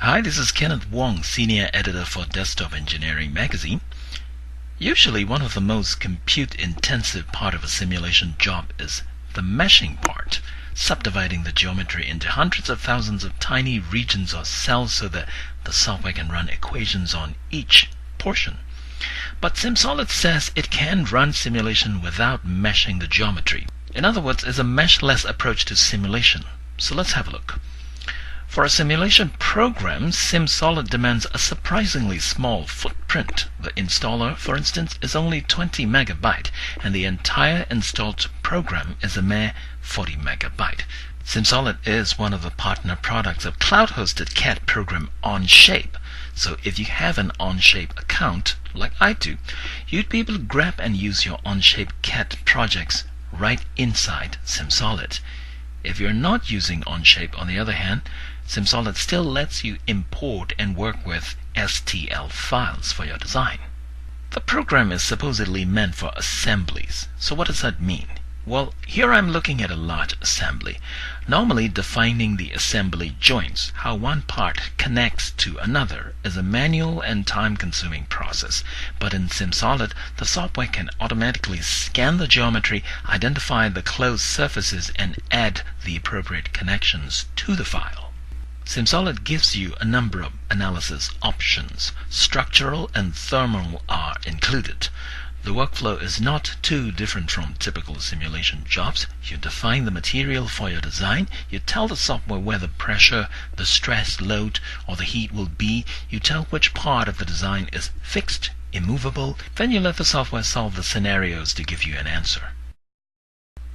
Hi, this is Kenneth Wong, Senior Editor for Desktop Engineering Magazine. Usually one of the most compute-intensive part of a simulation job is the meshing part, subdividing the geometry into hundreds of thousands of tiny regions or cells so that the software can run equations on each portion. But SIMSOLID says it can run simulation without meshing the geometry. In other words, it's a meshless approach to simulation. So let's have a look. For a simulation program, SIMSOLID demands a surprisingly small footprint. The installer, for instance, is only 20 megabyte, and the entire installed program is a mere 40 megabyte. SIMSOLID is one of the partner products of cloud-hosted CAD program Onshape. So if you have an Onshape account, like I do, you'd be able to grab and use your Onshape CAD projects right inside SIMSOLID. If you're not using Onshape, on the other hand, SIMSOLID still lets you import and work with STL files for your design. The program is supposedly meant for assemblies. So what does that mean? Well, here I'm looking at a large assembly, normally defining the assembly joints. How one part connects to another is a manual and time-consuming process. But in SIMSOLID, the software can automatically scan the geometry, identify the closed surfaces, and add the appropriate connections to the file. SIMSOLID gives you a number of analysis options. Structural and thermal are included. The workflow is not too different from typical simulation jobs. You define the material for your design. You tell the software where the pressure, the stress, load, or the heat will be. You tell which part of the design is fixed, immovable. Then you let the software solve the scenarios to give you an answer.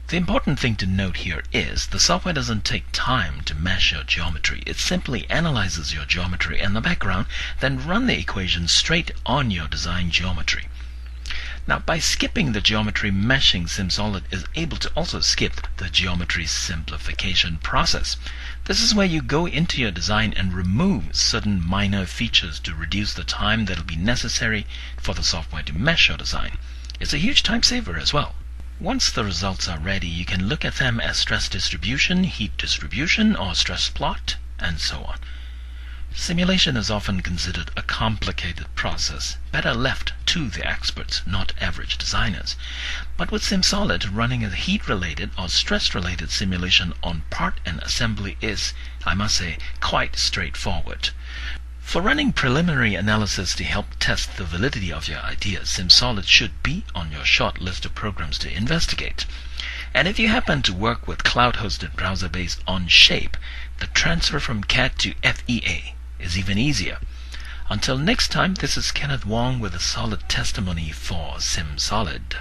The important thing to note here is the software doesn't take time to mesh your geometry. It simply analyzes your geometry in the background, then run the equation straight on your design geometry. Now, by skipping the geometry meshing, SIMSOLID is able to also skip the geometry simplification process. This is where you go into your design and remove certain minor features to reduce the time that will be necessary for the software to mesh your design. It's a huge time saver as well. Once the results are ready, you can look at them as stress distribution, heat distribution, or stress plot, and so on. Simulation is often considered a complicated process, better left to the experts, not average designers. But with SIMSOLID, running a heat-related or stress-related simulation on part and assembly is, I must say, quite straightforward. For running preliminary analysis to help test the validity of your ideas, SIMSOLID should be on your short list of programs to investigate. And if you happen to work with cloud-hosted browser-based Onshape, the transfer from CAD to FEA is even easier. Until next time, this is Kenneth Wong with a solid testimony for SIMSOLID.